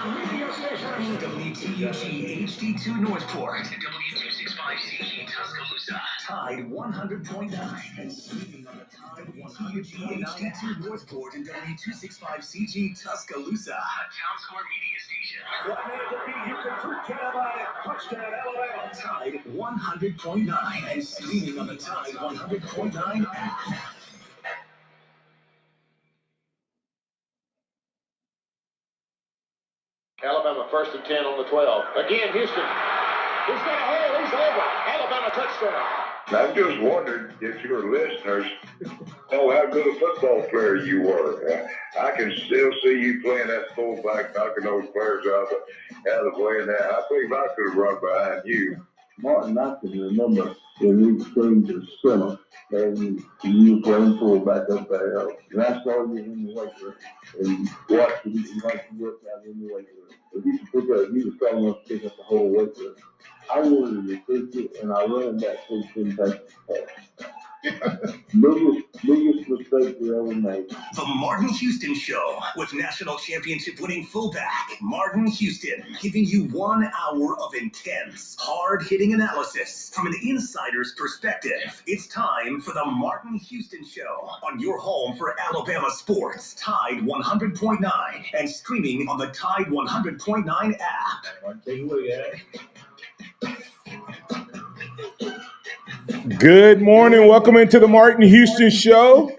radio station. WTUG HD2 Northport. W265CG Tuscaloosa. Tide 100.9. And streaming on the Tide 100.9 HD2 Northport and W265CG Tuscaloosa. A Town Square Media Station. What man to be? You can forget about it. Touchdown, Alabama. Tide 100.9. And streaming on the Tide 100.9 app. Alabama 1st and 10 on the 12. Again, Houston. He's got a hole. He's over. Alabama touchdown. I've just wondered if your listeners know how good a football player you were. I can still see you playing that fullback, knocking those players out of the way. And I think I could have run behind you. Martin, I can remember when we came to center and you were playing fullback up there. And I saw you in the weight room and watched you like you worked out in the weight room. And you were strong enough to pick up the whole weight room. I wanted to recruit you, and I ran back to the biggest mistake we ever made. The Martin Houston Show with national championship winning fullback Martin Houston, giving you 1 hour of intense, hard-hitting analysis from an insider's perspective. It's time for the Martin Houston Show on your home for Alabama sports, Tide 100.9, and streaming on the Tide 100.9 app. Take a look at it. Good morning. Welcome into the Martin Houston Show.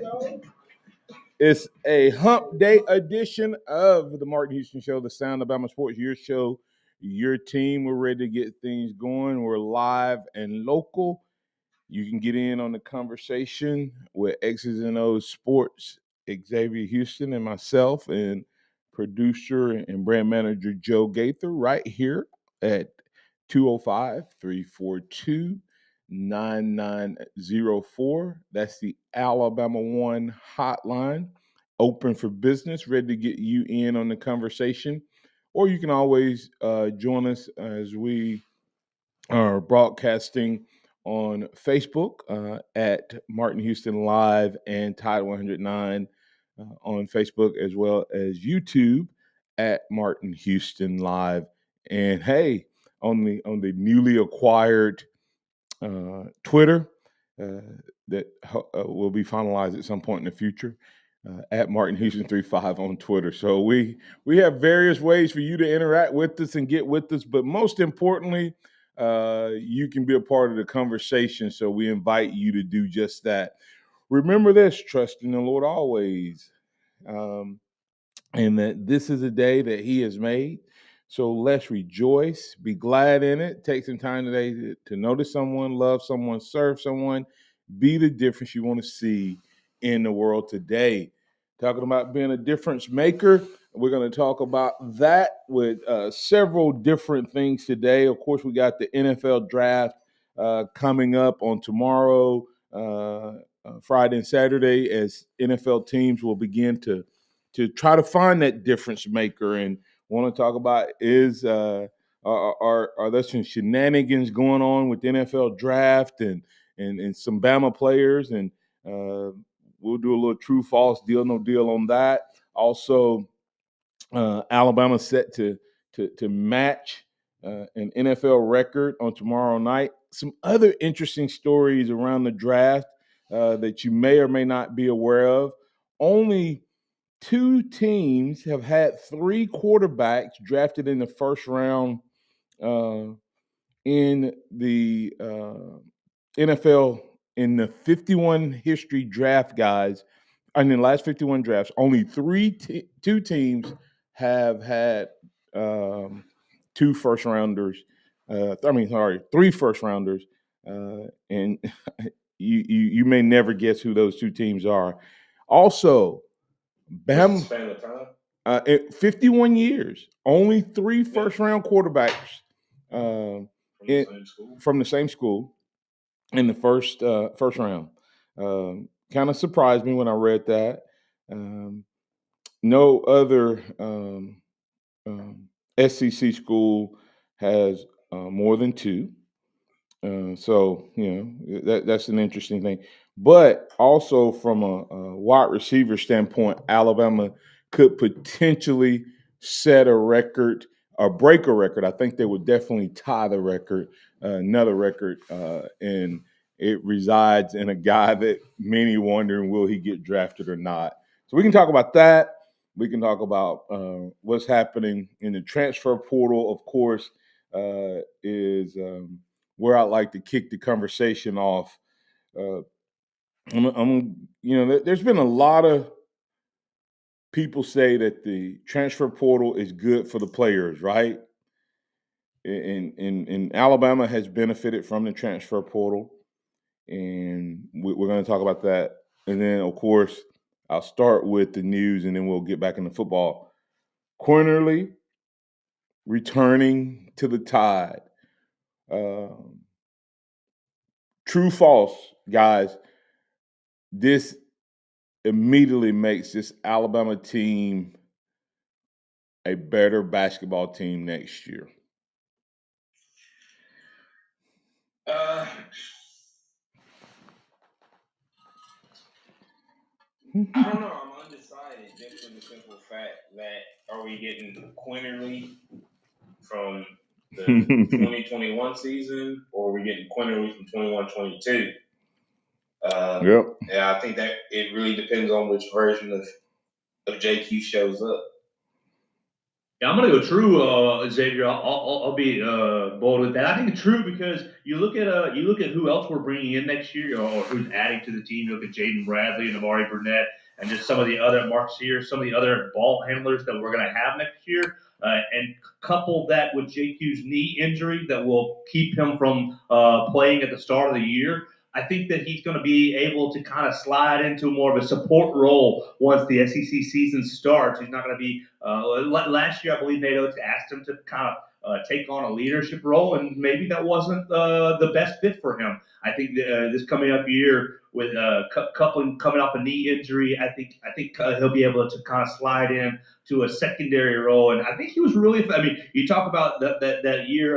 It's a hump day edition of the Martin Houston Show, the Sound of Bama Sports, your show, your team. We're ready to get things going. We're live and local. You can get in on the conversation with X's and O's Sports, Xavier Houston, and myself, and producer and brand manager Joe Gaither right here at 205-342-9904. That's the Alabama One hotline, open for business, ready to get you in on the conversation. Or you can always join us as we are broadcasting on Facebook at Martin Houston Live and Tide 109 on Facebook, as well as YouTube at Martin Houston Live. And hey, on the newly acquired Twitter that will be finalized at some point in the future, at Martin Houston 35 on Twitter. So we have various ways for you to interact with us and get with us, but most importantly, you can be a part of the conversation. So we invite you to do just that. Remember this: trust in the Lord always, and that this is a day that He has made. So let's rejoice, be glad in it. Take some time today to notice someone, love someone, serve someone, be the difference you want to see in the world today. Talking about being a difference maker, we're going to talk about that with several different things today. Of course, we got the NFL draft coming up on tomorrow, Friday and Saturday, as NFL teams will begin to try to find that difference maker. And want to talk about is are there some shenanigans going on with the NFL draft and some Bama players, and we'll do a little true false deal no deal on that. Also, Alabama set to match an NFL record on tomorrow night. Some other interesting stories around the draft that you may or may not be aware of. Only 2 teams have had 3 quarterbacks drafted in the first round in the NFL in the 51 history draft, guys. In the last 51 drafts, only 2 teams have had 2 first rounders. 3 first rounders, and you may never guess who those 2 teams are. Also, Bama, span of time? 51 years, only 3 first-round quarterbacks from the same school in the first round. Kind of surprised me when I read that. No other SEC school has more than 2. So, that's an interesting thing. But also from a wide receiver standpoint, Alabama could potentially set a record or break a record. I think they would definitely tie the record, another record, and it resides in a guy that many wondering will he get drafted or not. So we can talk about that. We can talk about what's happening in the transfer portal. Of course, is where I'd like to kick the conversation off. There's been a lot of people say that the transfer portal is good for the players, right? In Alabama has benefited from the transfer portal, and we're going to talk about that. And then, of course, I'll start with the news, and then we'll get back into football. Quinerly returning to the Tide. True, false, guys. This immediately makes this Alabama team a better basketball team next year. I don't know. I'm undecided just for the simple fact that are we getting Quinerly from the 2021 season or are we getting Quinerly from 21-22? Yep. Yeah, I think that it really depends on which version of JQ shows up. Yeah, I'm gonna go true, Xavier. I'll be bold with that. I think true because you look at who else we're bringing in next year, or who's adding to the team. You look at Jaden Bradley and Amari Burnett, and just some of the other Marks here, some of the other ball handlers that we're gonna have next year, and couple that with JQ's knee injury that will keep him from playing at the start of the year. I think that he's going to be able to kind of slide into more of a support role once the SEC season starts. He's not going to be. Last year, I believe Nate Oates asked him to kind of take on a leadership role, and maybe that wasn't the best fit for him. I think this coming up year with Coupling coming off a knee injury, I think he'll be able to kind of slide in to a secondary role, and I think he was really. I mean, you talk about that year.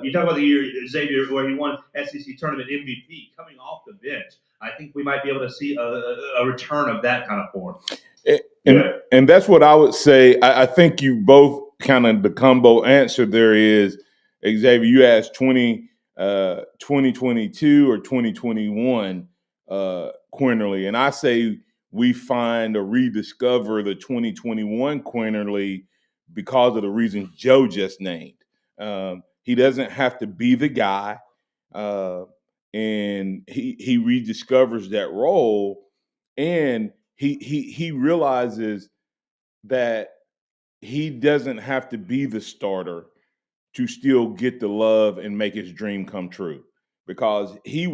You talk about the year Xavier where he won SEC tournament MVP coming off the bench. I think we might be able to see a return of that kind of form. And that's what I would say. I think you both kind of the combo answer there is, Xavier, you asked 2022 or 2021 Quinerly. And I say we find or rediscover the 2021 Quinerly because of the reasons Joe just named. He doesn't have to be the guy. And he rediscovers that role, and he realizes that he doesn't have to be the starter to still get the love and make his dream come true, because he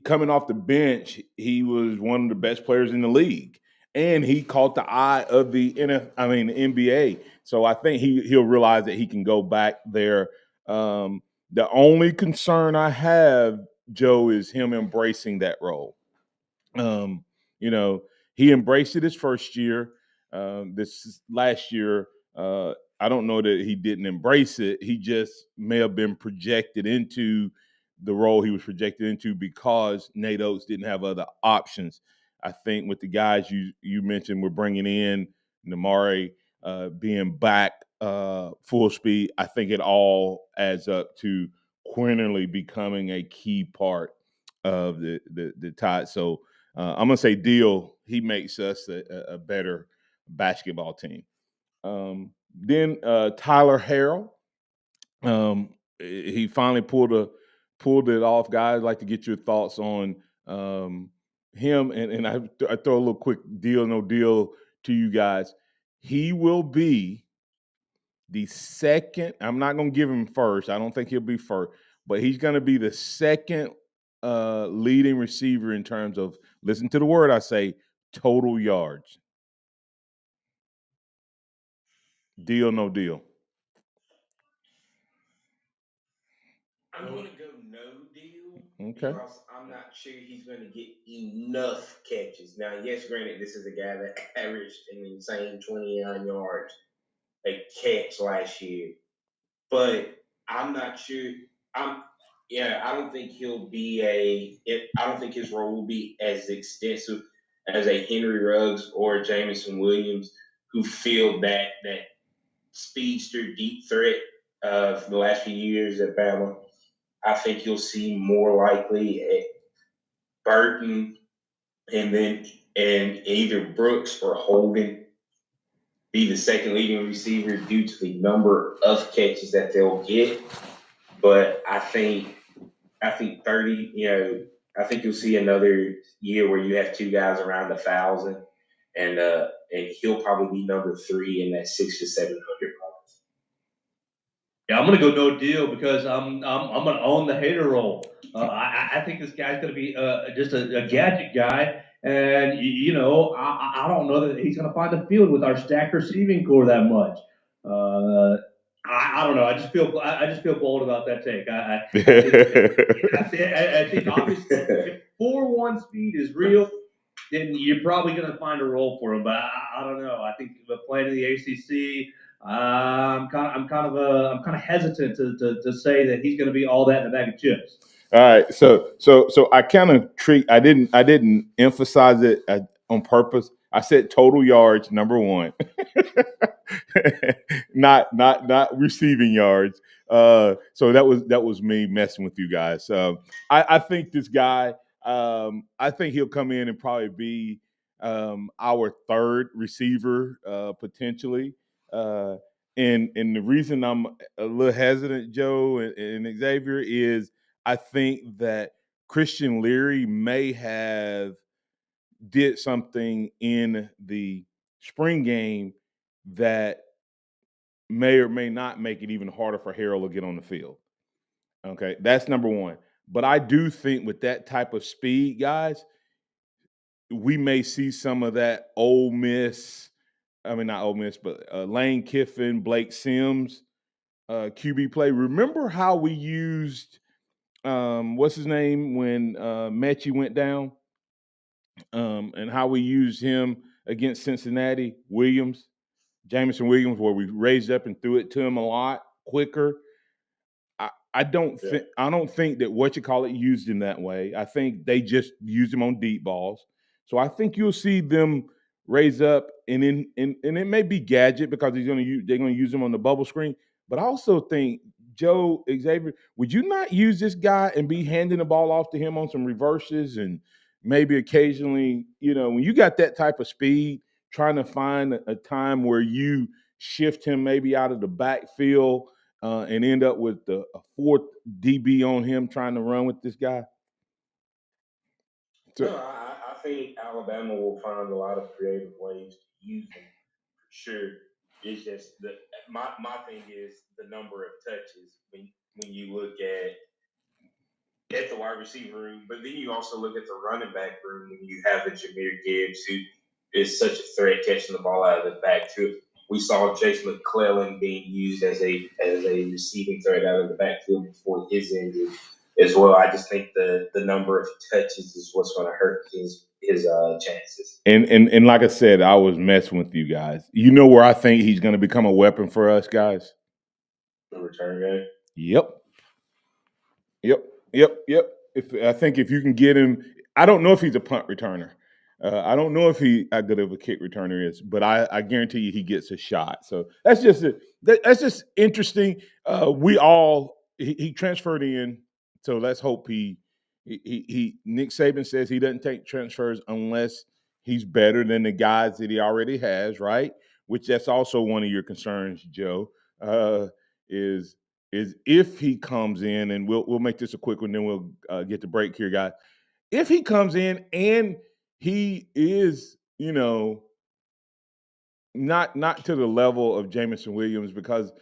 coming off the bench, he was one of the best players in the league, and he caught the eye of the NBA. So I think he'll realize that he can go back there. The only concern I have, Joe, is him embracing that role. He embraced it his first year. This last year, I don't know that he didn't embrace it. He just may have been projected into the role he was projected into because Nate Oates didn't have other options. I think with the guys you mentioned, we're bringing in Namari being back full speed. I think it all adds up to Quinerly becoming a key part of the Tide. So I'm gonna say Deal. He makes us a better basketball team. Then Tyler Harrell. He finally pulled it off. Guys, I'd like to get your thoughts on him. And I throw a little quick deal, no deal to you guys. He will be the second. I'm not going to give him first. I don't think he'll be first, but he's going to be the second leading receiver in terms of, listen to the word I say, total yards. Deal, no deal. I'm going to go no deal because I'm not sure he's going to get enough catches. Now, yes, granted, this is a guy that averaged an insane 29 yards a catch last year, but I'm not sure. I don't think I don't think his role will be as extensive as a Henry Ruggs or a Jamison Williams, who filled that speedster, deep threat of the last few years at Bama. I think you'll see more likely at Burton and either Brooks or Holden be the second leading receiver due to the number of catches that they'll get. But I think 30, I think you'll see another year where you have two guys around 1,000, and he'll probably be number 3 in that 600 to 700 mark. Yeah, I'm gonna go no deal because I'm gonna own the hater role. I think this guy's gonna be just a gadget guy, and I don't know that he's gonna find the field with our stacked receiving core that much. I don't know. I just feel bold about that take. I think obviously if 4.1 speed is real, then you're probably going to find a role for him. But I don't know. I think playing in the ACC, I'm kind of hesitant to say that he's going to be all that in a bag of chips. All right, so I kind of I didn't emphasize it on purpose. I said total yards number 1, not receiving yards. So that was me messing with you guys. I think this guy. I think he'll come in and probably be our third receiver potentially. And the reason I'm a little hesitant, Joe and Xavier, is I think that Christian Leary may have did something in the spring game that may or may not make it even harder for Harrell to get on the field. Okay, that's number 1. But I do think with that type of speed, guys, we may see some of that Ole Miss. I mean, not Ole Miss, but Lane Kiffin, Blake Sims, QB play. Remember how we used what's his name when Mechie went down, and how we used him against Cincinnati, Jameson Williams, where we raised up and threw it to him a lot quicker. I don't think that used him that way. I think they just used him on deep balls. So I think you'll see them raise up, and it may be gadget because they're going to use him on the bubble screen. But I also think, Joe, Xavier, would you not use this guy and be handing the ball off to him on some reverses and maybe occasionally, when you got that type of speed, trying to find a time where you shift him maybe out of the backfield and end up with a 4th DB on him trying to run with this guy? No, I think Alabama will find a lot of creative ways to use him for sure. It's just my thing is the number of touches when you look at the wide receiver room, but then you also look at the running back room when you have a Jahmyr Gibbs who is such a threat catching the ball out of the backfield. We saw Jason McClellan being used as a receiving threat out of the backfield before his injury as well. I just think the number of touches is what's going to hurt his chances. And like I said, I was messing with you guys. You know where I think he's going to become a weapon for us, guys? The return game? Yep. I think if you can get him, I don't know if he's a punt returner. I don't know if how good of a kick returner is, but I guarantee you he gets a shot. So that's just interesting. He transferred in, so let's hope he Nick Saban says he doesn't take transfers unless he's better than the guys that he already has, right? Which that's also one of your concerns, Joe, is if he comes in, and we'll make this a quick one, then we'll get the break here, guys. If he comes in and he is, not to the level of Jameson Williams, because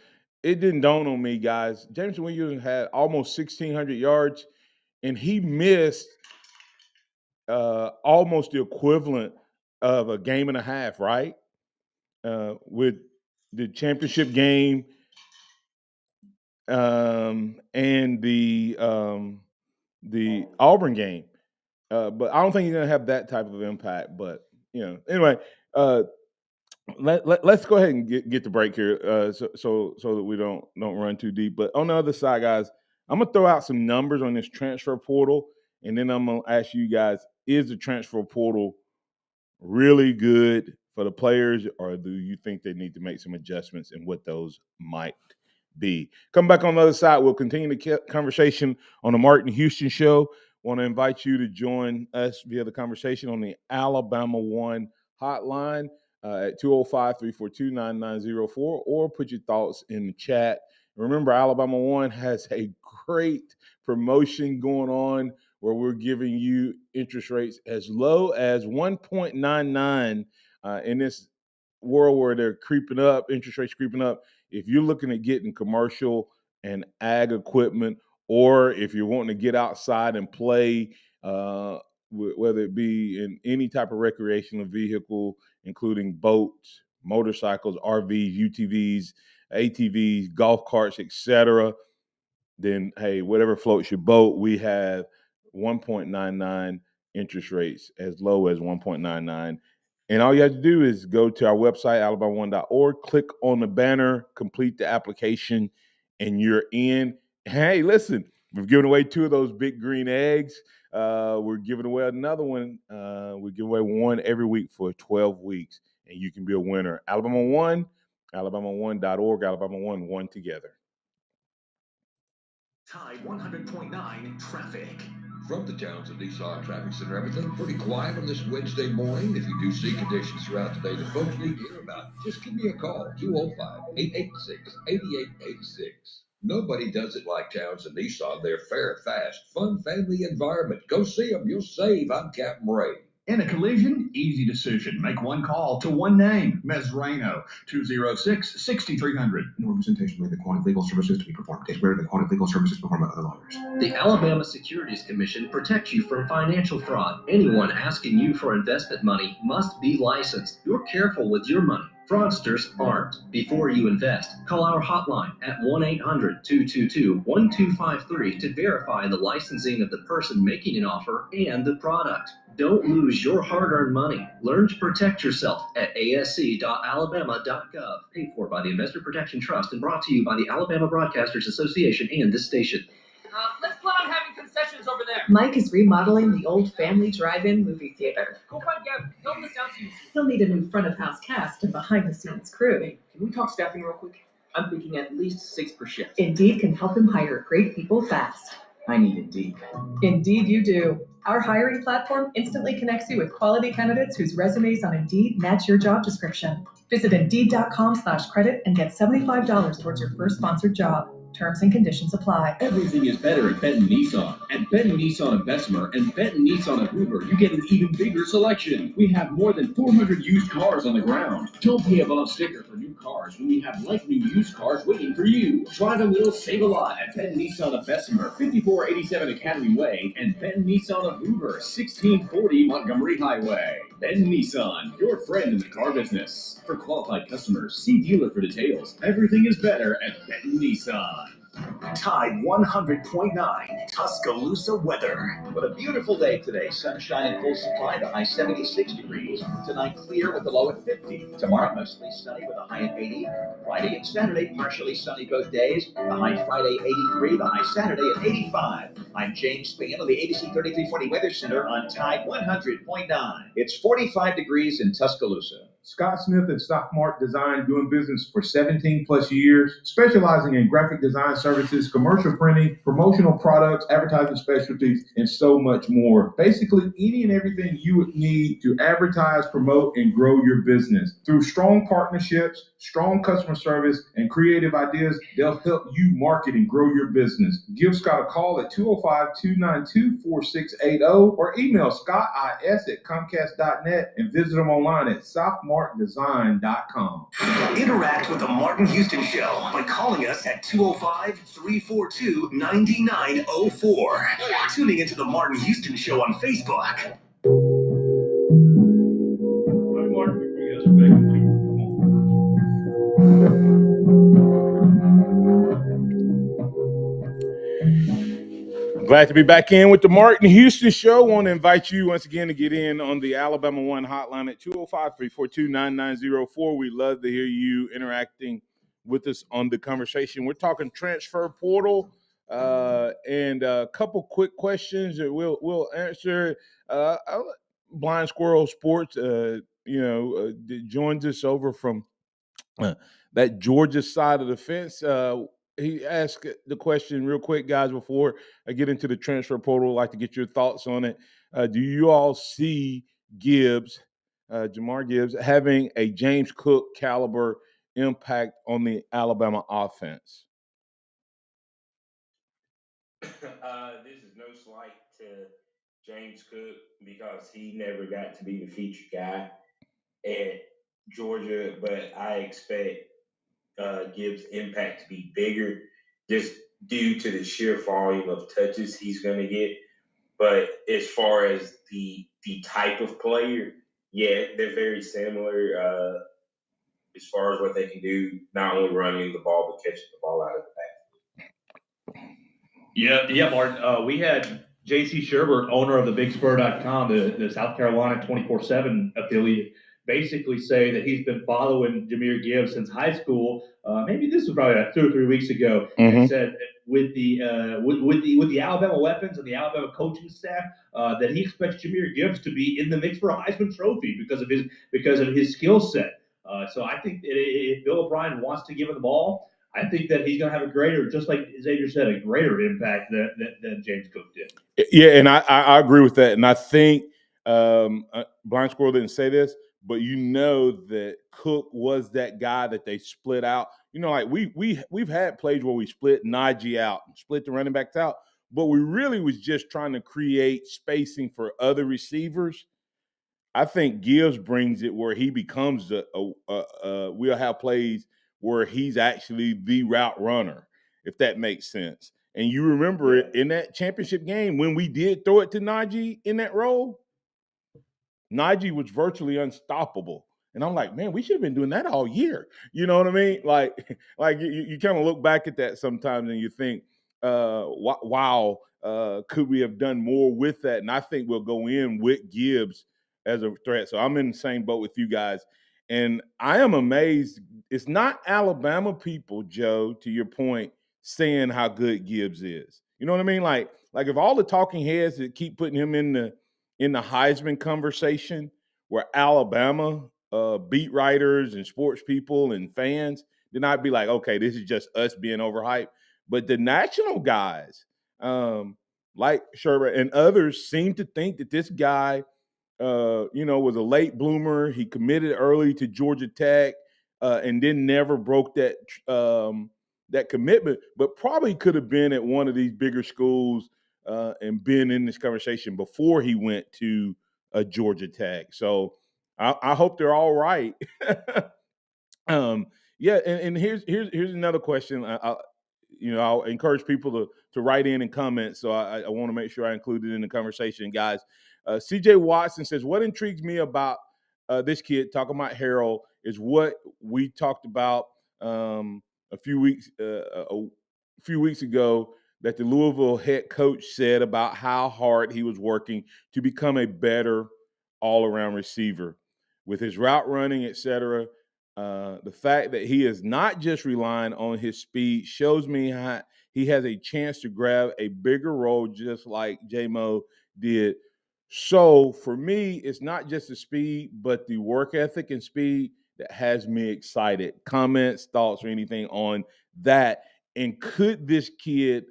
it didn't dawn on me, guys. Jameson Williams had almost 1,600 yards, and he missed almost the equivalent of a game and a half, right? With the championship game and the Auburn game. But I don't think he's going to have that type of impact. But, anyway, let's go ahead and get the break here so that we don't run too deep. But on the other side, guys, I'm going to throw out some numbers on this transfer portal, and then I'm going to ask you guys, is the transfer portal really good for the players, or do you think they need to make some adjustments and what those might be? Come back on the other side. We'll continue the conversation on the Martin Houston Show. Want to invite you to join us via the conversation on the Alabama One hotline at 205-342-9904, or put your thoughts in the chat. Remember, Alabama One has a great promotion going on where we're giving you interest rates as low as 1.99 in this world where they're creeping up, interest rates creeping up. If you're looking at getting commercial and ag equipment, or if you're wanting to get outside and play, whether it be in any type of recreational vehicle, including boats, motorcycles, RVs, UTVs, ATVs, golf carts, etc., then hey, whatever floats your boat, we have 1.99 interest rates, as low as 1.99. And all you have to do is go to our website, alabama1.org, click on the banner, complete the application, and you're in. Hey, listen, we've given away 2 of those big green eggs. We're giving away another one. We give away one every week for 12 weeks, and you can be a winner. Alabama One, alabama1.org, Alabama One together. Tide 100.9 traffic. From the Townsend Nissan Traffic Center, everything pretty quiet on this Wednesday morning. If you do see conditions throughout the day that folks need to hear about, just give me a call, 205-886-8886. Nobody does it like Townsend Nissan. They're fair, fast, fun family environment. Go see them. You'll save. I'm Captain Ray. In a collision, easy decision. Make one call to one name, Mesrano, 206-6300. No representation made the quantity legal services to be performed. Takes greater than quantity legal services performed by other lawyers. The Alabama Securities Commission protects you from financial fraud. Anyone asking you for investment money must be licensed. You're careful with your money. Fraudsters aren't. Before you invest, call our hotline at 1-800-222-1253 to verify the licensing of the person making an offer and the product. Don't lose your hard-earned money. Learn to protect yourself at asc.alabama.gov. Paid for by the Investor Protection Trust and brought to you by the Alabama Broadcasters Association and this station. Let's plan on having concessions over there. Mike is remodeling the old family drive-in movie theater. Go find Gavin. Tell him this sounds easy. He'll need a new front-of-house cast and behind-the-scenes crew. Hey, can we talk staffing real quick? I'm thinking at least 6 per shift. Indeed can help him hire great people fast. I need Indeed. Indeed you do. Our hiring platform instantly connects you with quality candidates whose resumes on Indeed match your job description. Visit Indeed.com/credit and get $75 towards your first sponsored job. Terms and conditions apply. Everything is better at Benton Nissan. At Benton Nissan of Bessemer and Benton Nissan of Hoover, you get an even bigger selection. We have more than 400 used cars on the ground. Don't pay above sticker for new cars when we have like-new used cars waiting for you. Drive a little, save a lot at Benton Nissan of Bessemer, 5487 Academy Way, and Benton Nissan of Hoover, 1640 Montgomery Highway. Benton Nissan, your friend in the car business. For qualified customers, see dealer for details. Everything is better at Benton Nissan. Tide 100.9 Tuscaloosa weather. What a beautiful day today. Sunshine in full supply, the high 76 degrees. Tonight clear with the low at 50. Tomorrow mostly sunny with a high at 80. Friday and Saturday partially sunny both days. The high Friday 83, the high Saturday at 85. I'm James Spann of the ABC 3340 Weather Center on Tide 100.9. It's 45 degrees in Tuscaloosa. Scott Smith at Stockmark Design, doing business for 17 plus years, specializing in graphic design services, commercial printing, promotional products, advertising specialties, and so much more. Basically, any and everything you would need to advertise, promote, and grow your business. Through strong partnerships, strong customer service, and creative ideas, they'll help you market and grow your business. Give Scott a call at 205-292-4680 or email scottis@comcast.net and visit them online at softmarkdesign.com. Interact with the Martin Houston Show by calling us at 205-342-9904 or tuning into the Martin Houston Show on Facebook. Glad to be back in with the Martin Houston Show. Want to invite you once again to get in on the Alabama One hotline at 205-342-9904. We love to hear you interacting with us on the conversation. We're talking transfer portal and a couple quick questions that we'll answer. Blind Squirrel Sports joins us over from that Georgia side of the fence. He asked the question real quick, guys, before I get into the transfer portal. I'd like to get your thoughts on it. Do you all see Gibbs, Jamar Gibbs, having a James Cook caliber impact on the Alabama offense? This is no slight to James Cook because he never got to be the featured guy at Georgia, but I expect Gibbs' impact to be bigger just due to the sheer volume of touches he's going to get. But as far as the type of player, yeah, they're very similar as far as what they can do, not only running the ball, but catching the ball out of the back. Yeah, Martin. We had J.C. Sherbert, owner of the BigSpur.com, the South Carolina 24/7 affiliate, basically say that he's been following Jahmyr Gibbs since high school. Maybe this was probably like 2 or 3 weeks ago, and said with the Alabama weapons and the Alabama coaching staff that he expects Jahmyr Gibbs to be in the mix for a Heisman Trophy because of his skill set. So I think if Bill O'Brien wants to give him the ball, I think that he's going to have a greater, just like Xavier said, a greater impact than James Cook did. Yeah, and I agree with that. And I think Blind Squirrel didn't say this, but that Cook was that guy that they split out. Like we've had plays where we split Najee out and split the running backs out, but we really was just trying to create spacing for other receivers. I think Gibbs brings it where he becomes we'll have plays where he's actually the route runner, if that makes sense. And you remember it in that championship game when we did throw it to Najee in that role, Najee was virtually unstoppable. And I'm like, man, we should have been doing that all year. You know what I mean? Like you kind of look back at that sometimes and you think, wow, could we have done more with that? And I think we'll go in with Gibbs as a threat. So I'm in the same boat with you guys. And I am amazed. It's not Alabama people, Joe, to your point, saying how good Gibbs is. You know what I mean? Like if all the talking heads that keep putting him in the Heisman conversation where Alabama beat writers and sports people and fans, then I'd be like, okay, this is just us being overhyped. But the national guys, like Sherbert and others, seem to think that this guy, was a late bloomer. He committed early to Georgia Tech and then never broke that commitment, but probably could have been at one of these bigger schools and been in this conversation before he went to Georgia Tech. So I hope they're all right. Yeah, and here's another question. I'll encourage people to write in and comment. So I want to make sure I include it in the conversation, guys. CJ Watson says, what intrigues me about this kid, talking about Harrell, is what we talked about a few weeks ago, that the Louisville head coach said about how hard he was working to become a better all-around receiver with his route running, etc. The fact that he is not just relying on his speed shows me how he has a chance to grab a bigger role, just like J-Mo did. So for me, it's not just the speed, but the work ethic and speed that has me excited. Comments, thoughts, or anything on that? And could this kid,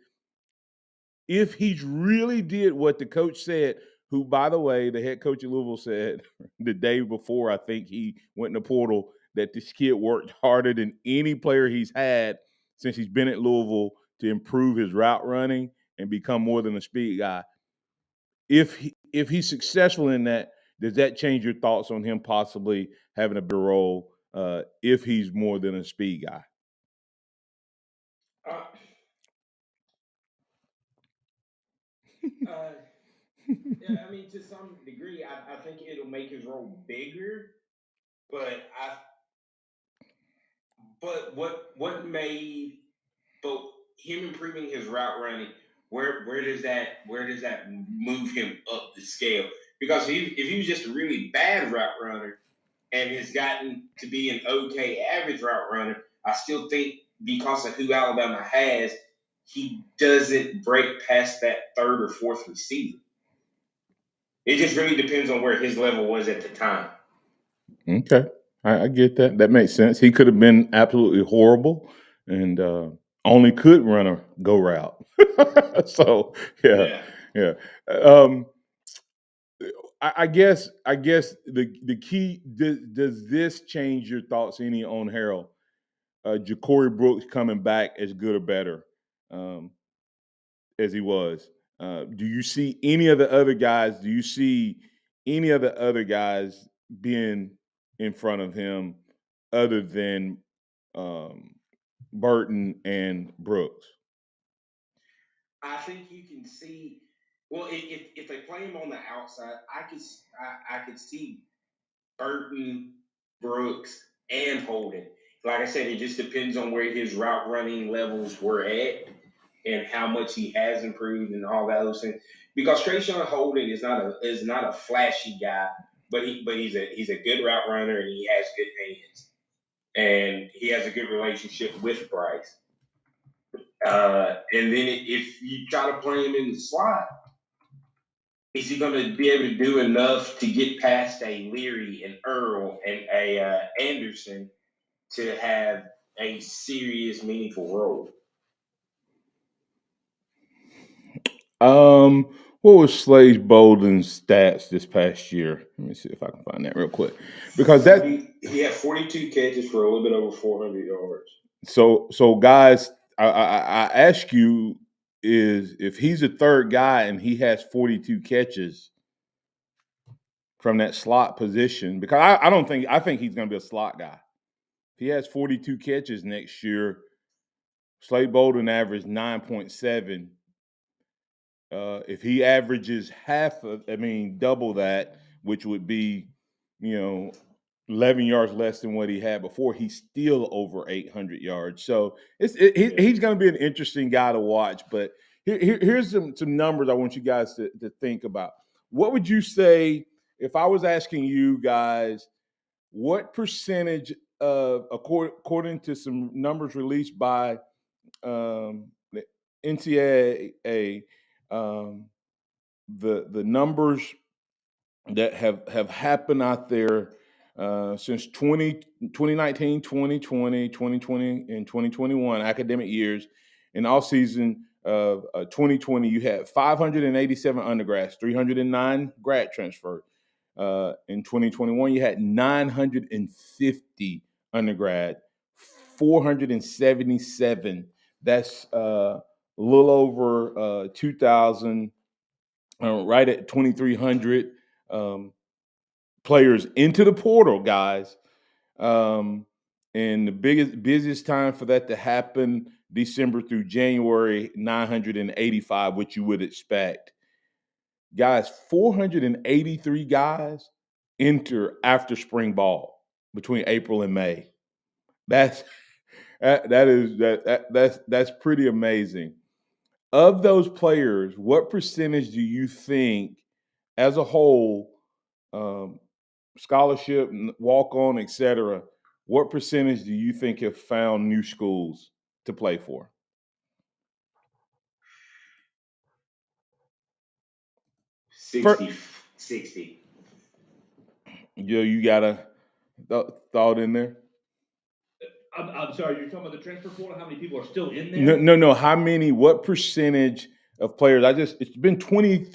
if he's really did what the coach said, who, by the way, the head coach of Louisville said the day before, I think he went in the portal, that this kid worked harder than any player he's had since he's been at Louisville to improve his route running and become more than a speed guy. If he's successful in that, does that change your thoughts on him possibly having a bigger role if he's more than a speed guy? Yeah, I mean, to some degree, I think it'll make his role bigger. But what made him improving his route running? Where does that move him up the scale? Because if he was just a really bad route runner and has gotten to be an okay average route runner, I still think because of who Alabama has, he doesn't break past that third or fourth receiver. It just really depends on where his level was at the time. Okay, I get that. That makes sense. He could have been absolutely horrible, and only could run a go route. So yeah. Um, I guess the key does this change your thoughts any on Harrell? Ja'Cory Brooks coming back as good or better um, as he was. Do you see any of the other guys? Do you see any of the other guys being in front of him other than um, Burton and Brooks? I think you can see. Well, if they play him on the outside, I could see Burton, Brooks, and Holden. Like I said, it just depends on where his route running levels were at and how much he has improved and all that those things. Because Trayshawn Holden is not a flashy guy, but he's a good route runner and he has good hands and he has a good relationship with Bryce. And then if you try to play him in the slot, is he going to be able to do enough to get past a Leary, an Earl, and a Anderson to have a serious, meaningful role? What was Slade's Bouldin's stats this past year? Let me see if I can find that real quick. Because he had 42 catches for a little bit over 400 yards. So guys, I ask you is if he's a third guy and he has 42 catches from that slot position, because I think he's going to be a slot guy. If he has 42 catches next year, Slade Bouldin averaged 9.7. If he averages double that, which would be, 11 yards less than what he had before, he's still over 800 yards. So he's going to be an interesting guy to watch. But here's some numbers I want you guys to think about. What would you say if I was asking you guys what percentage of, according to some numbers released by the NCAA, the numbers that have happened out there since 2019, 2020, 2020, and 2021 academic years. In all season of 2020, you had 587 undergrads, 309 grad transfer. In 2021, you had 950 undergrad, 477. That's a little over 2,000, right at 2,300 players into the portal, guys. And the busiest time for that to happen, December through January, 985, which you would expect. Guys, 483 guys enter after spring ball between April and May. That's pretty amazing. Of those players, what percentage do you think, as a whole, scholarship, walk on, etc., what percentage do you think have found new schools to play for? 60. Joe, you got a thought in there? I'm sorry, you're talking about the transfer portal? How many people are still in there? No. What percentage of players? It's been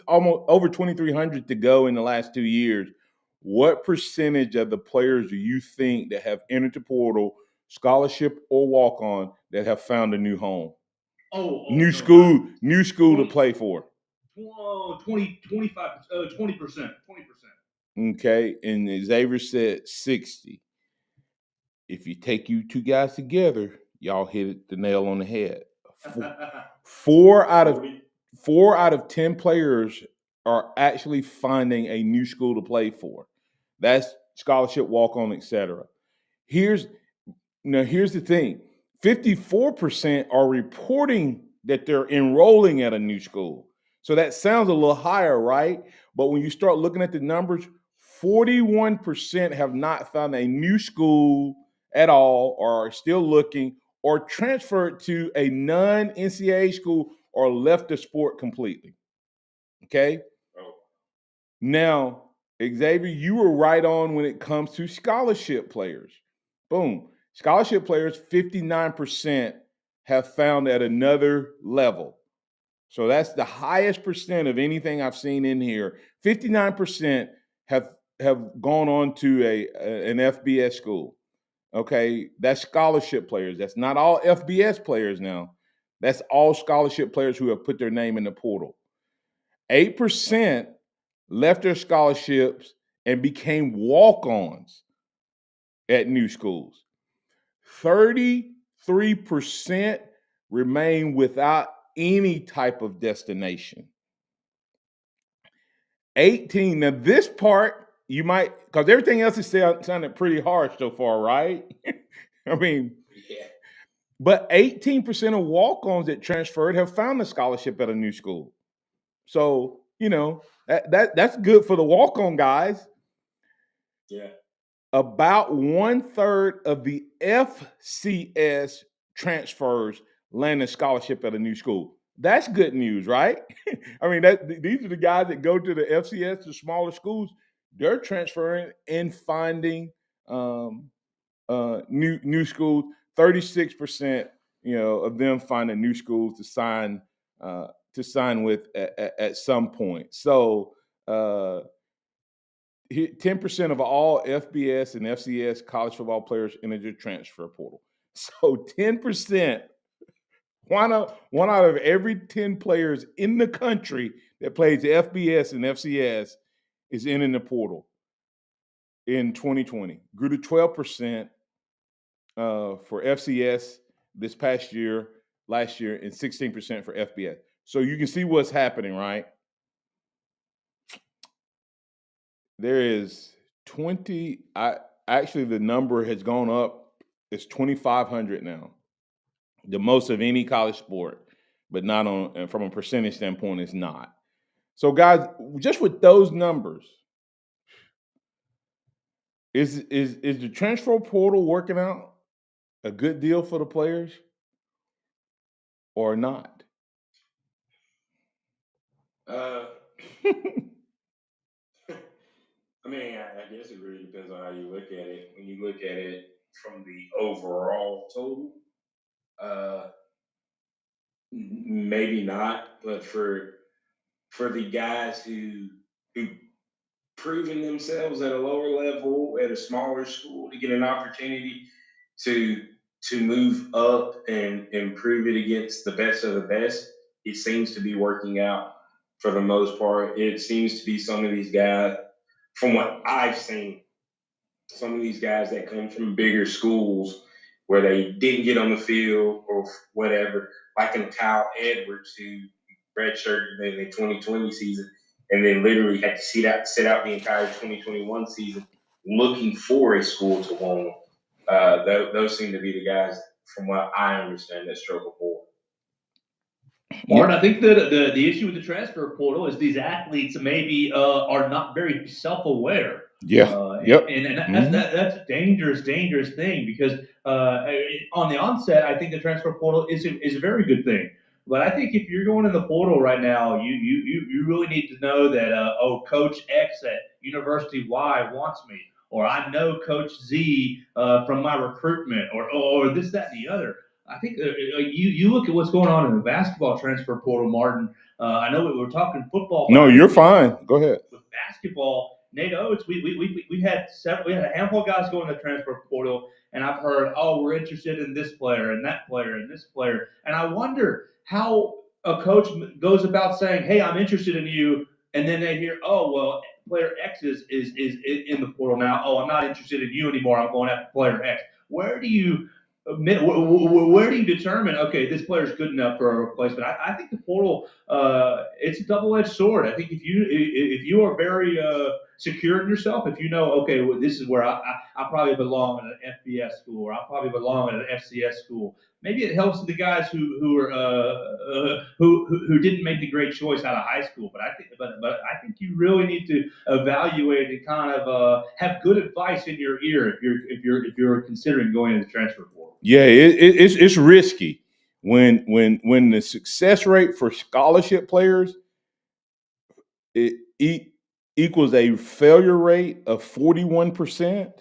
almost over 2,300 to go in the last 2 years. What percentage of the players do you think that have entered the portal, scholarship or walk on, that have found a new home? New school to play for. 20%. Okay, and Xavier said 60. If you take you two guys together, y'all hit the nail on the head. Four out of 10 players are actually finding a new school to play for. That's scholarship, walk on, etc. Here's the thing: 54% are reporting that they're enrolling at a new school. So that sounds a little higher, right? But when you start looking at the numbers, 41% have not found a new school at all, or are still looking, or transferred to a non-NCAA school, or left the sport completely. Okay? Now, Xavier, you were right on when it comes to scholarship players. Boom. Scholarship players, 59% have found at another level. So that's the highest percent of anything I've seen in here. 59% have gone on to an FBS school. Okay, that's scholarship players. That's not all FBS players now. That's all scholarship players who have put their name in the portal. 8% left their scholarships and became walk-ons at new schools. 33% remain without any type of destination. 18, now this part, you might, because everything else is sounded pretty harsh so far, right? I mean, Yeah. but 18% of walk-ons that transferred have found a scholarship at a new school. So, that's good for the walk-on guys. Yeah. About 1/3 of the FCS transfers land a scholarship at a new school. That's good news, right? I mean, these are the guys that go to the FCS, the smaller schools. They're transferring and finding new schools. 36%, of them finding new schools to sign with at some point. So 10% of all FBS and FCS college football players enter the transfer portal. So 10%, one out of every 10 players in the country that plays FBS and FCS is in the portal in 2020. Grew to 12% for FCS this past year, last year, and 16% for FBS. So you can see what's happening, right? There is 20. Actually, the number has gone up. It's 2,500 now, the most of any college sport, but not on from a percentage standpoint. It's not. So, guys, just with those numbers, is the transfer portal working out a good deal for the players or not? I mean, I guess it really depends on how you look at it. When you look at it from the overall total, maybe not. But for the guys who proven themselves at a lower level at a smaller school to get an opportunity to move up and improve it against the best of the best, it seems to be working out for the most part. It seems to be some of these guys, from what I've seen, some of these guys that come from bigger schools where they didn't get on the field or whatever, like in Kyle Edwards, who redshirted in the 2020 season and then literally had to sit out the entire 2021 season looking for a school to want them. Those seem to be the guys, from what I understand, that struggle for. Martin, I think that the issue with the transfer portal is these athletes maybe are not very self-aware. Yeah. Yep. And that's a dangerous thing because on the onset, I think the transfer portal is a very good thing. But I think if you're going in the portal right now, you really need to know that Coach X at University Y wants me, or I know Coach Z from my recruitment, or this, that, and the other. I think you look at what's going on in the basketball transfer portal, Martin. I know we were talking football. No, you're fine. Go ahead. With basketball, Nate Oates, we had a handful of guys go in the transfer portal, and I've heard, we're interested in this player and that player and this player, and I wonder how a coach goes about saying, "Hey, I'm interested in you," and then they hear, "Oh, well, player X is in the portal now. Oh, I'm not interested in you anymore. I'm going after player X." Where do you determine, okay, this player is good enough for a replacement? I think the portal, it's a double-edged sword. I think if you are very secure in yourself, if you know, okay, well, this is where I probably belong in an FBS school, or I probably belong in an FCS school. Maybe it helps the guys who didn't make the great choice out of high school. But I think you really need to evaluate and kind of have good advice in your ear if you're considering going into the transfer portal. Yeah, it's risky when the success rate for scholarship players equals a failure rate of 41%.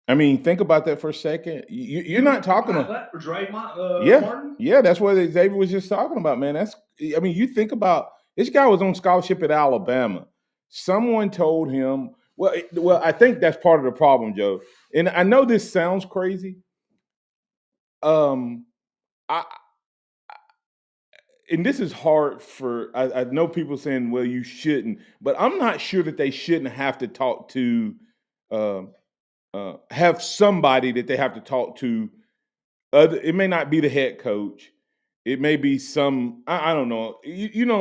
I mean, think about that for a second. You're not talking about Martin? Yeah, that's what Xavier was just talking about, man. I mean, you think about this guy was on scholarship at Alabama. Someone told him, well, I think that's part of the problem, Joe. And I know this sounds crazy. I and this is hard for I know people saying, well, you shouldn't, but I'm not sure that they shouldn't have to talk to have somebody that they have to talk to. It may not be the head coach. It may be some I don't know. You know,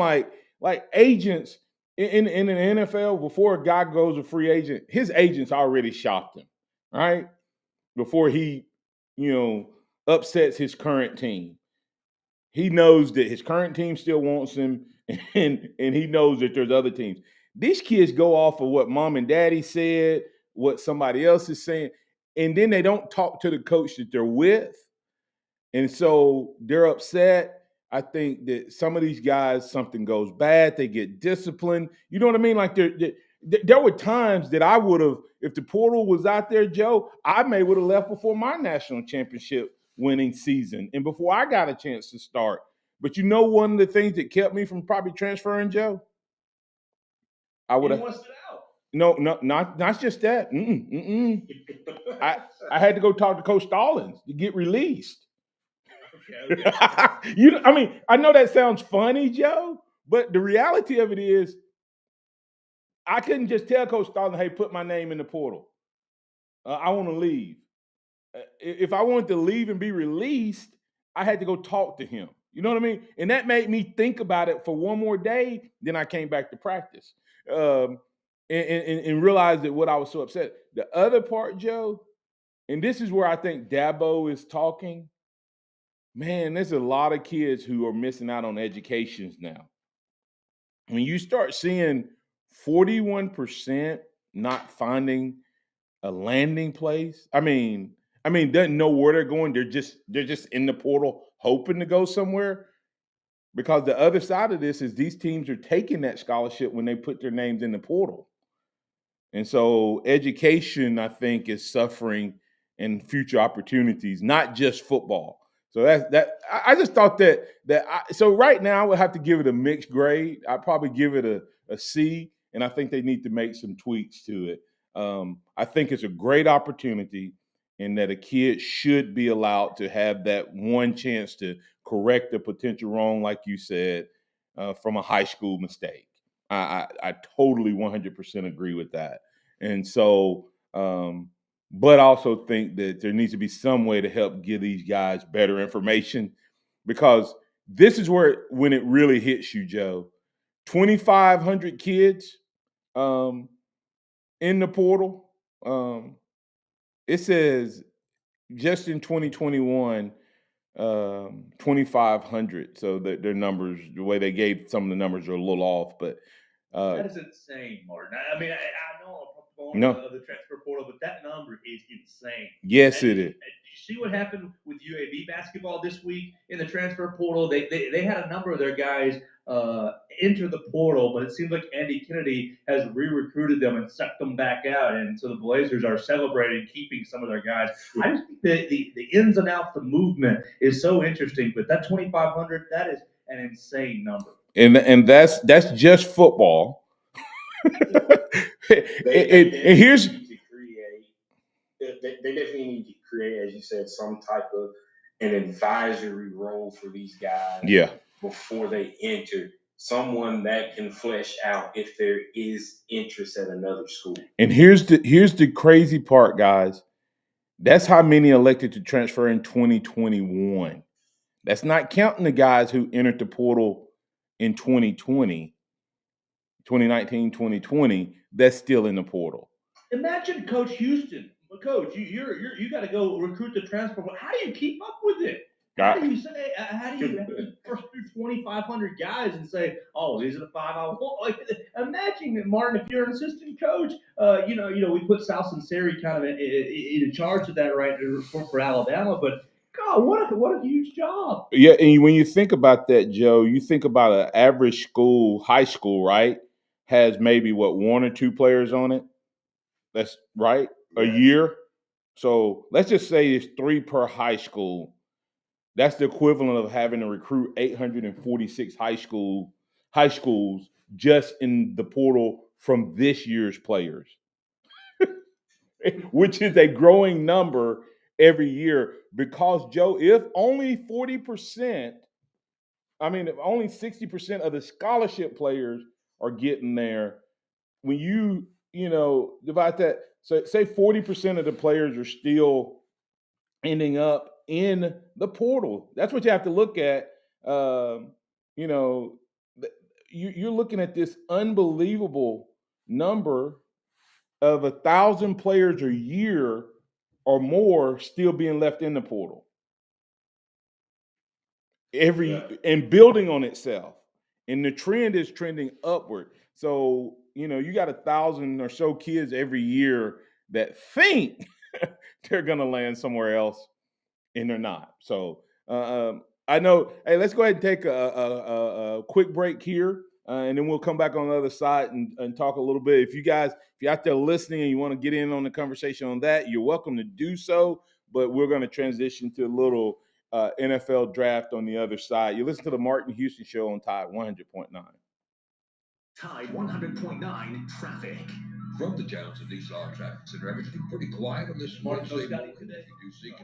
like agents in the NFL, before a guy goes a free agent, his agents already shopped him, right? Before he, upsets his current team. He knows that his current team still wants him, and he knows that there's other teams. These kids go off of what mom and daddy said, what somebody else is saying, and then they don't talk to the coach that they're with. And so they're upset. I think that some of these guys, something goes bad, they get disciplined. You know what I mean? Like there were times that I would have, if the portal was out there, Joe, I would have left before my national championship winning season and before I got a chance to start. But you know, one of the things that kept me from probably transferring, Joe, I would have. No, not just that. I had to go talk to Coach Hollins to get released. Okay. I mean, I know that sounds funny, Joe, but the reality of it is, I couldn't just tell Coach Hollins, "Hey, put my name in the portal. I want to leave." If I wanted to leave and be released, I had to go talk to him. You know what I mean? And that made me think about it for one more day. Then I came back to practice and realized that what I was so upset. The other part, Joe, and this is where I think Dabo is talking. Man, there's a lot of kids who are missing out on educations now. When you start seeing 41% not finding a landing place, I mean, doesn't know where they're going. They're just in the portal hoping to go somewhere. Because the other side of this is these teams are taking that scholarship when they put their names in the portal. And so education, I think, is suffering in future opportunities, not just football. So I just thought so right now I would have to give it a mixed grade. I'd probably give it a C, and I think they need to make some tweaks to it. I think it's a great opportunity, and that a kid should be allowed to have that one chance to correct a potential wrong, like you said, from a high school mistake. I totally 100% agree with that. And so, but I also think that there needs to be some way to help give these guys better information, because this is when it really hits you, Joe. 2,500 kids in the portal. It says just in 2021, 2,500. So their numbers, the way they gave some of the numbers are a little off, but that is insane, Martin. I mean, I know of the transfer portal, but that number is insane. Yes, it is. Did you see what happened with UAB basketball this week in the transfer portal? They had a number of their guys enter the portal, but it seems like Andy Kennedy has re-recruited them and sucked them back out, and so the Blazers are celebrating keeping some of their guys. I just think the ins and outs, the movement is so interesting, but that 2,500, that is an insane number. And that's just football. They definitely need to create, as you said, some type of an advisory role for these guys. Yeah. Before they enter, someone that can flesh out if there is interest at another school. And here's the crazy part, guys. That's how many elected to transfer in 2021. That's not counting the guys who entered the portal in 2020, 2019, 2020. That's still in the portal. Imagine Coach Houston. Coach, you got to go recruit the transfer. How do you keep up with it? How do you first through 2,500 guys and say, oh, these are the five I want? Like, imagine, Martin, if you're an assistant coach, we put Sal Sinceri kind of in charge of that right for Alabama, but God, what a huge job. Yeah, and when you think about that, Joe, you think about an average school, high school, right? has maybe one or two players on it. That's right, a year. So let's just say it's 3 per high school. That's the equivalent of having to recruit 846 high schools just in the portal from this year's players, which is a growing number every year. Because Joe, if only 40%, if only 60% of the scholarship players are getting there, when you divide that, so say 40% of the players are still ending up in the portal. That's what you have to look at. You know, you're looking at this unbelievable number of 1,000 players a year or more still being left in the portal. And building on itself, and the trend is trending upward. So you got 1,000 or so kids every year that think they're going to land somewhere else, and they're not. So I know. Hey, let's go ahead and take a quick break here, and then we'll come back on the other side and talk a little bit. If you're out there listening and you want to get in on the conversation on that, you're welcome to do so. But we're going to transition to a little NFL draft on the other side. You listen to the Martin Houston Show on Tide 100.9. Tide 100.9 traffic. From the Townsend Nissan Traffic Center, everything pretty quiet on this Wednesday morning. If you do see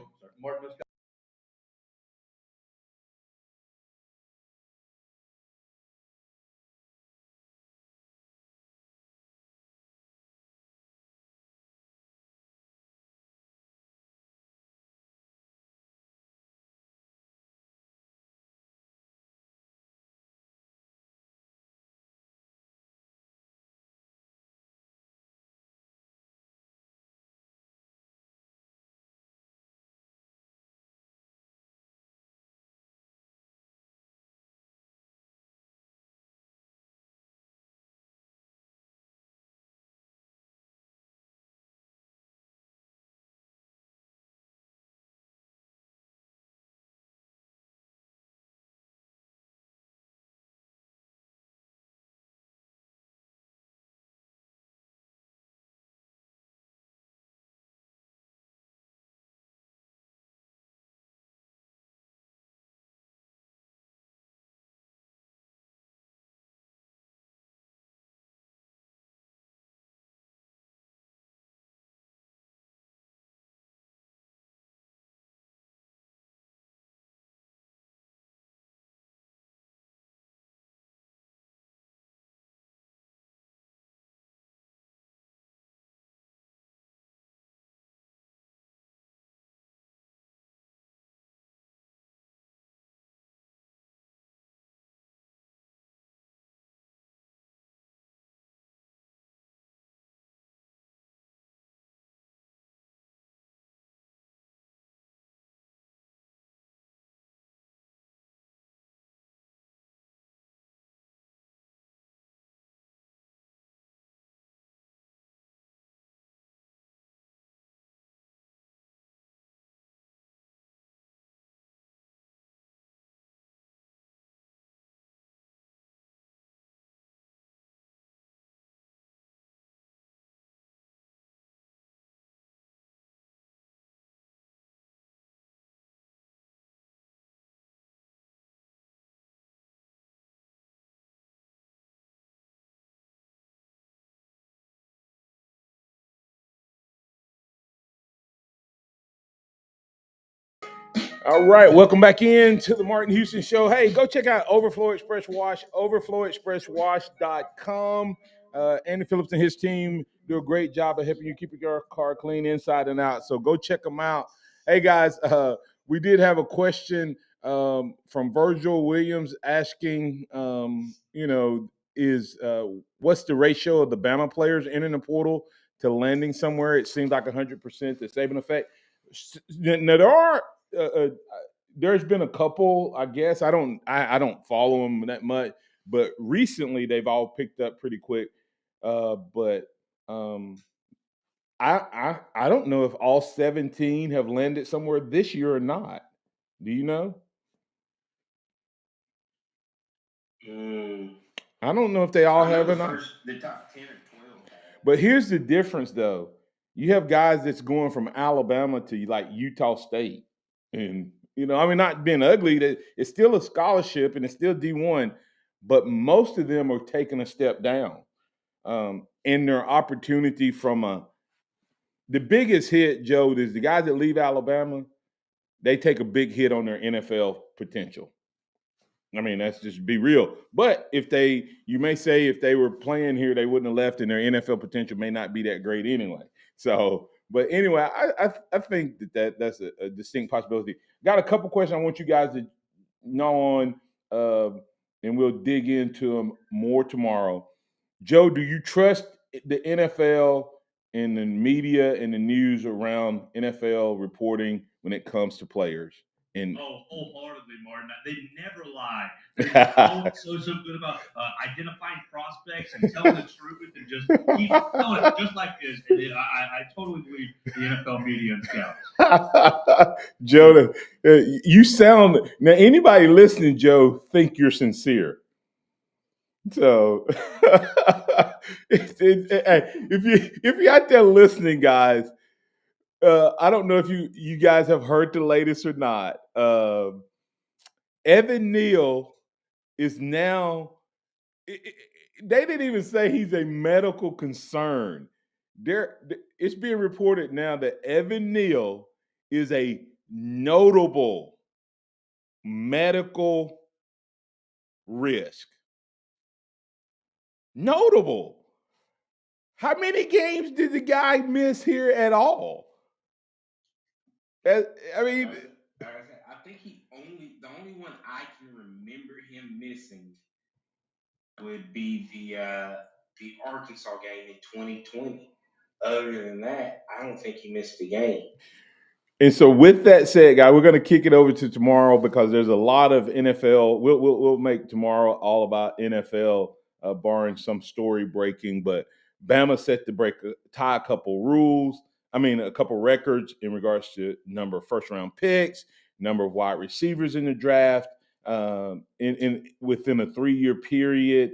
All right, welcome back in to the Martin Houston Show. Hey, go check out Overflow Express Wash, overflowexpresswash.com. Andy Phillips and his team do a great job of helping you keep your car clean inside and out. So go check them out. Hey, guys, we did have a question from Virgil Williams asking, what's the ratio of the Bama players entering the portal to landing somewhere? It seems like 100% the saving effect. Now, there are there's been a couple, I guess. I don't follow them that much, but recently they've all picked up pretty quick. But I don't know if all 17 have landed somewhere this year or not. Do you know? I don't know if they all have it. The top 10 or 12 have. But here's the difference, though. You have guys that's going from Alabama to like Utah State, and I mean, not being ugly, that it's still a scholarship and it's still D1, but most of them are taking a step down in their opportunity from the biggest hit, Joe, is the guys that leave Alabama. They take a big hit on their NFL potential. I mean, that's just be real. But you may say if they were playing here, they wouldn't have left, and their NFL potential may not be that great anyway. So, but anyway, I think that's a distinct possibility. Got a couple questions I want you guys to know on, and we'll dig into them more tomorrow. Joe, do you trust the NFL and the media and the news around NFL reporting when it comes to players? Wholeheartedly, Martin. They never lie. They're always so good about identifying prospects and telling the truth and just keep telling it just like this. And I totally believe the NFL media and scouts. Joe, you sound now. Anybody listening, Joe, think you're sincere. So, if you're out there listening, guys, I don't know if you guys have heard the latest or not. Evan Neal is now. They didn't even say he's a medical concern. It's being reported now that Evan Neal is a notable medical risk. Notable. How many games did the guy miss here at all? I mean, I think the only one I can remember him missing would be the Arkansas game in 2020. Other than that, I don't think he missed a game. And so, with that said, guy, we're going to kick it over to tomorrow because there's a lot of NFL. We'll make tomorrow all about NFL, barring some story breaking. But Bama set to tie a couple a couple records in regards to number of first round picks, number of wide receivers in the draft, within a 3-year period.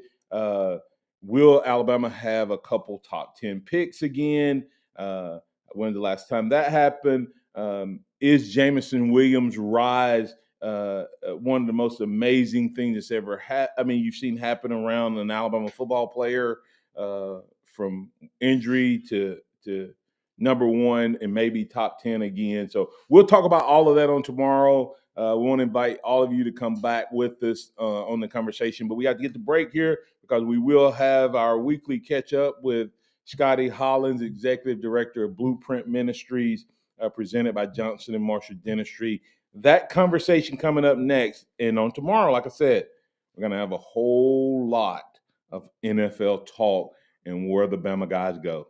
Will Alabama have a couple top 10 picks again? When's the last time that happened? Is Jameson Williams' rise one of the most amazing things that's ever you've seen happen around an Alabama football player, from injury to number one and maybe top 10 again. So we'll talk about all of that on tomorrow. We want to invite all of you to come back with us on the conversation, but we have to get the break here because we will have our weekly catch up with Scotty, Hollins, Executive Director of Blueprint Ministries, presented by Johnson & Marshall Dentistry. That conversation coming up next. And on tomorrow, like I said, we're going to have a whole lot of NFL talk and where the Bama guys go.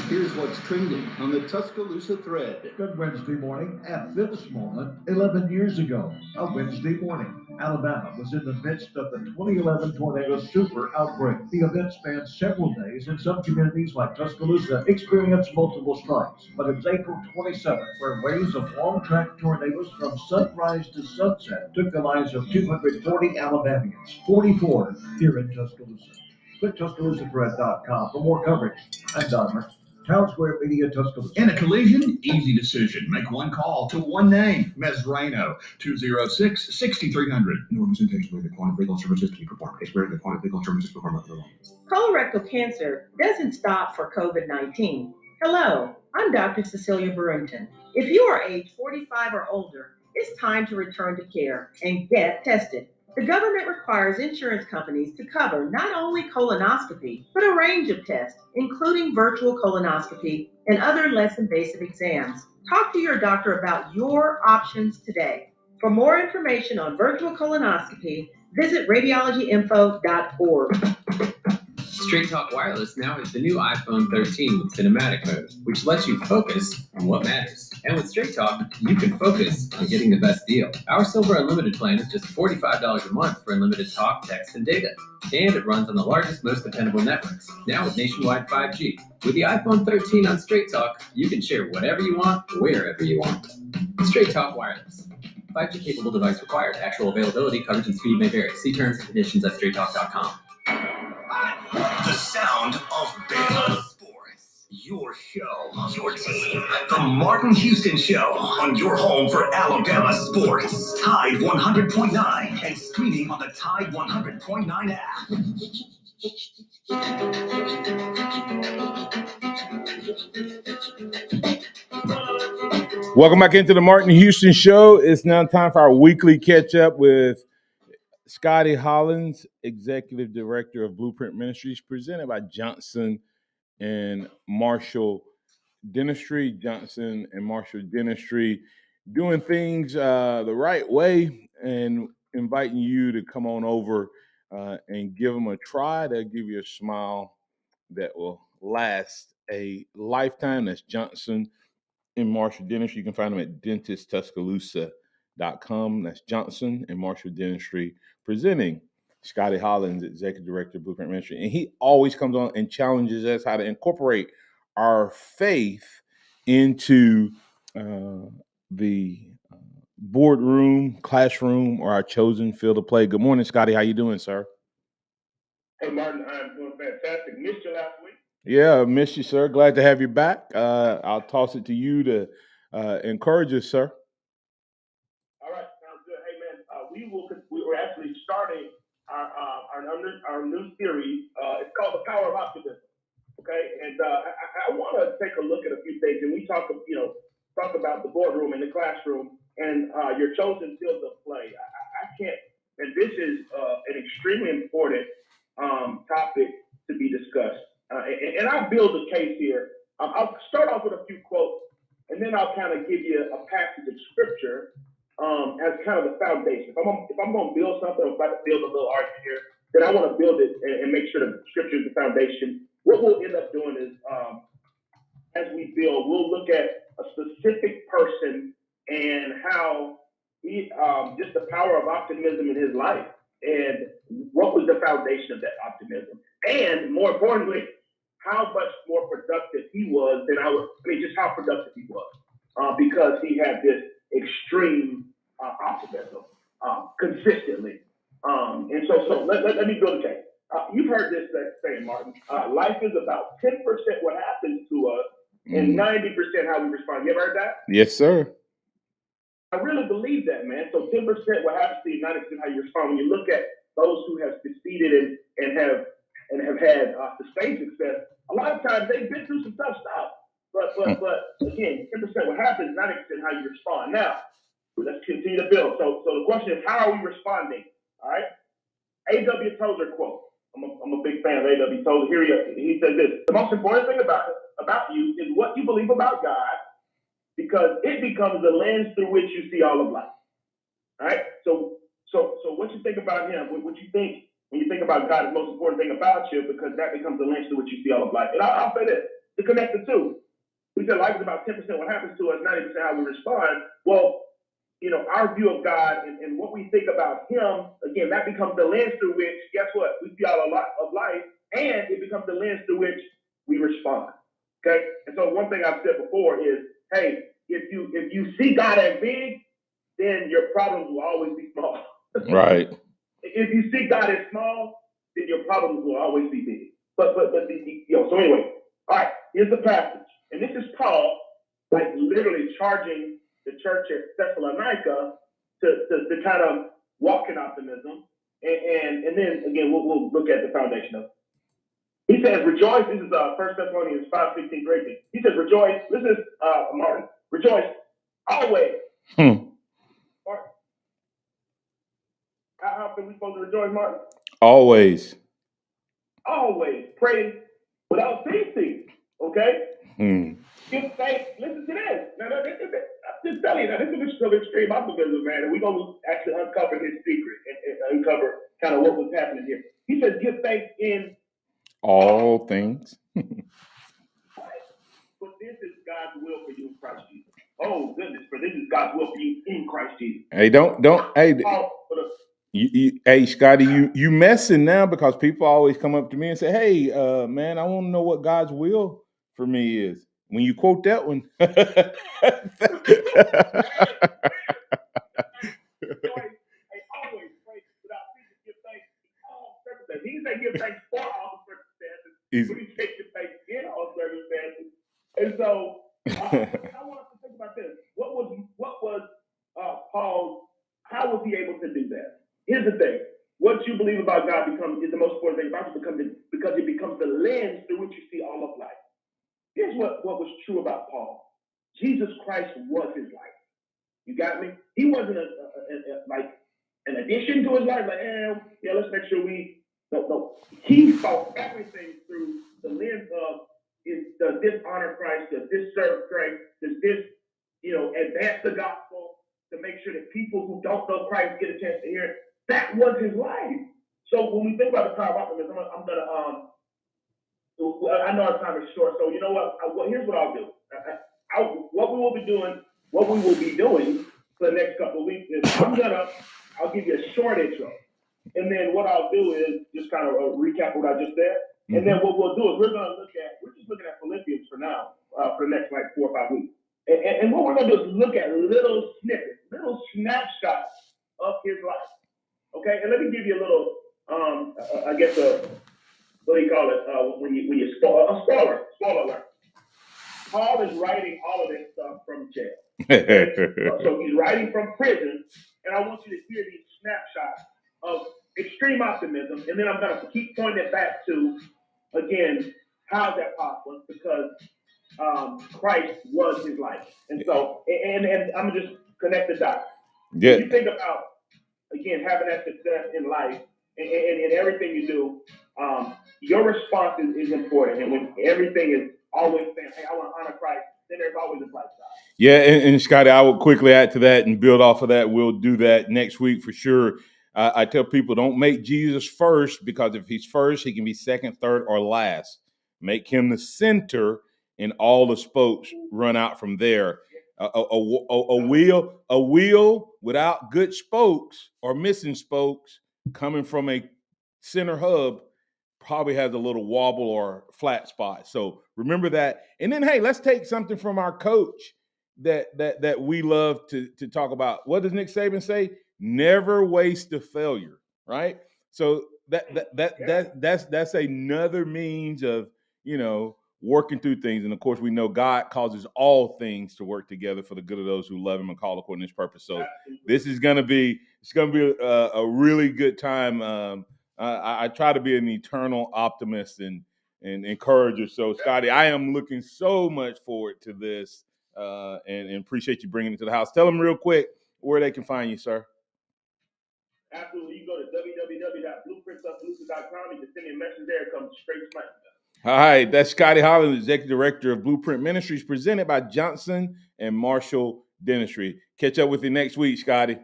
Here's what's trending on the Tuscaloosa thread. Good Wednesday morning. At this moment, 11 years ago, a Wednesday morning, Alabama was in the midst of the 2011 tornado super outbreak. The event spanned several days, and some communities like Tuscaloosa experienced multiple strikes. But it was April 27th where waves of long-track tornadoes from sunrise to sunset took the lives of 240 Alabamians, 44 here in Tuscaloosa. Click TuscaloosaThread.com for more coverage. I'm Don Mertz. Town Square Media, Tuscaloosa. In a collision, easy decision. Make one call to one name, Mesrano, 206-6300. No representation with the quantum legal services to be performed. Experience the quantum legal services performed by the law. Colorectal cancer doesn't stop for COVID-19. Hello, I'm Dr. Cecilia Burrington. If you are age 45 or older, it's time to return to care and get tested. The government requires insurance companies to cover not only colonoscopy, but a range of tests, including virtual colonoscopy and other less invasive exams. Talk to your doctor about your options today. For more information on virtual colonoscopy, visit radiologyinfo.org. Straight Talk Wireless now has the new iPhone 13 with cinematic mode, which lets you focus on what matters. And with Straight Talk, you can focus on getting the best deal. Our Silver Unlimited plan is just $45 a month for unlimited talk, text, and data. And it runs on the largest, most dependable networks, now with nationwide 5G. With the iPhone 13 on Straight Talk, you can share whatever you want, wherever you want. Straight Talk Wireless. 5G capable device required. Actual availability, coverage, and speed may vary. See terms and conditions at straighttalk.com. The sound of Bama Sports. Your show, your team. The Martin Houston Show on your home for Alabama sports. Tide 100.9 and streaming on the Tide 100.9 app. Welcome back into the Martin Houston Show. It's now time for our weekly catch up with Scotty Hollins, Executive Director of Blueprint Ministries, presented by Johnson and Marshall Dentistry. Johnson and Marshall Dentistry doing things the right way and inviting you to come on over and give them a try. They'll give you a smile that will last a lifetime. That's Johnson and Marshall Dentistry. You can find them at dentisttuscaloosa.com. That's Johnson and Marshall Dentistry presenting Scotty Hollins, Executive Director of Blueprint Ministry. And he always comes on and challenges us how to incorporate our faith into the boardroom, classroom, or our chosen field of play. Good morning, Scotty. How you doing, sir? Hey, Martin, I'm doing fantastic. Missed you last week. Yeah, miss you, sir. Glad to have you back. I'll toss it to you to encourage us, sir. All right, sounds good. Hey, man, we're actually starting our new series. It's called The Power of Optimism. Okay, and I want to take a look at a few things, and we talk about the boardroom and the classroom and your chosen fields of play. I can't, and this is an extremely important topic to be discussed. And I'll build a case here. I'll start off with a few quotes, and then I'll kind of give you a passage of scripture as kind of the foundation. If I'm going to build something, I'm about to build a little argument here, then I want to build it and make sure the scripture is the foundation. What we'll end up doing is, as we build, we'll look at a specific person and how he, just the power of optimism in his life, and what was the foundation of that optimism, and more importantly, how much more productive he was than just how productive he was, because he had this extreme optimism consistently. And so let me build a case. You've heard this saying, Martin. Life is about 10% what happens to us and 90% how we respond. You ever heard that? Yes, sir. I really believe that, man. So 10% what happens to you, 90% how you respond. When you look at those who have succeeded and have had sustained success, a lot of times they've been through some tough stuff. But again, 10% what happens, 90% how you respond. Now, let's continue to build. So the question is, how are we responding? All right. A.W. Tozer quote. I'm a big fan of A.W. Tozer. Here he says this: the most important thing about you is what you believe about God, because it becomes the lens through which you see all of life. All right. So what you think about him, what you think when you think about God is the most important thing about you, because that becomes the lens through which you see all of life. And I'll say this to connect the two. We said life is about 10% what happens to us, 90% how we respond. Well, our view of God and what we think about him, again, that becomes the lens through which, guess what? We see all of life, and it becomes the lens through which we respond. Okay? And so one thing I've said before is, hey, if you see God as big, then your problems will always be small. Right. If you see God as small, then your problems will always be big. So anyway, all right, here's the passage. And this is Paul, like literally charging the church at Thessalonica to kind of walk in optimism. And then again, we'll look at the foundation of it. He says, rejoice. This is 1 Thessalonians 5:16-18. He says, rejoice. This is Martin. Rejoice always. Martin, how often are we supposed to rejoice, Martin? Always. Always. Pray without ceasing. Okay? Give thanks. Listen to this. Now, I'm just telling you, this is some extreme optimism, man. And we're going to actually uncover his secret and uncover kind of what was happening here. He says, give thanks in all things. But this is God's will for you in Christ Jesus. Oh, goodness. For this is God's will for you in Christ Jesus. Hey, hey, Scotty, you messing now, because people always come up to me and say, hey, man, I want to know what God's will for me is. When you quote that one. I want us to think about this. What was Paul? How was he able to do that? Here's the thing: what you believe about God is the most important thing about you, because it becomes the lens through which you see all of life. Here's what was true about Paul: Jesus Christ was his life. You got me? He wasn't like an addition to his life. Like, yeah, let's make sure we. No. He saw everything through the lens of: does this honor Christ? Does this serve Christ? Does this, advance the gospel to make sure that people who don't know Christ get a chance to hear it? That was his life. So when we think about the power of optimism, I'm gonna I know our time is short, so you know what? Here's what I'll do. What we will be doing for the next couple of weeks is I'll give you a short intro, and then what I'll do is just kind of recap what I just said, and then what we'll do is we're just looking at Philippians for now, for the next like 4 or 5 weeks, and what we're gonna do is look at little snippets, little snapshots of his life. Okay, and let me give you a little, I guess what do you call it? When you spoiler alert. Paul is writing all of this stuff from jail. Okay? So he's writing from prison, and I want you to hear these snapshots of extreme optimism, and then I'm going to keep pointing it back to, again, how's that possible? Because Christ was his life. And so, and I'm going to just connect the dots. Yeah. When you think about, again, having that success in life and in everything you do, your response is important. And when everything is always saying, hey, I want to honor Christ, then there's always a bright side. Yeah, and Scotty, I would quickly add to that and build off of that. We'll do that next week for sure. I tell people, don't make Jesus first, because if he's first, he can be second, third, or last. Make him the center, and all the spokes run out from there. A wheel without good spokes or missing spokes coming from a center hub probably has a little wobble or flat spot. So remember that. And then, hey, let's take something from our coach that we love to talk about. What does Nick Saban say? Never waste a failure, right? So that's another means of, working through things. And of course, we know God causes all things to work together for the good of those who love him and call according to his purpose. So this is going to be a really good time. I try to be an eternal optimist and encourager. So, Scotty, I am looking so much forward to this, and appreciate you bringing it to the house. Tell them real quick where they can find you, sir. Absolutely. You go to www.blueprintsoflucid.com. You can send me a message there. It comes straight to my email. All right, that's Scotty Hollins, Executive Director of Blueprint Ministries, presented by Johnson and Marshall Dentistry. Catch up with you next week, Scotty.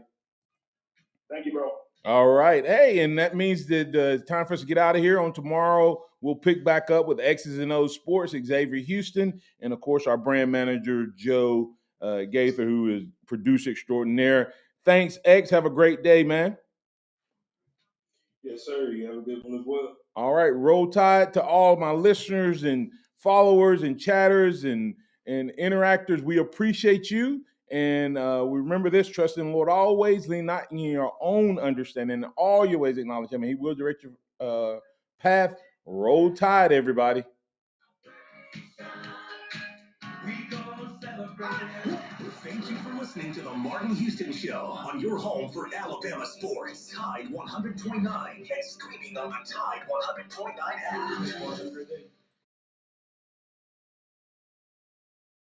Thank you, bro. All right. Hey, and that means that it's time for us to get out of here. On tomorrow, we'll pick back up with X's and O's Sports, Xavier Houston, and, of course, our brand manager, Joe Gaither, who is producer extraordinaire. Thanks, X. Have a great day, man. Yes, sir. You have a good one as well. All right. Roll Tide to all my listeners and followers and chatters and interactors. We appreciate you. And we remember this: trust in the Lord always, lean not in your own understanding. In all your ways acknowledge him, and he will direct your path. Roll Tide, everybody. Thank you for listening to the Martin Houston Show on your home for Alabama sports. Tide 100.9 and streaming on the Tide 100.9 app.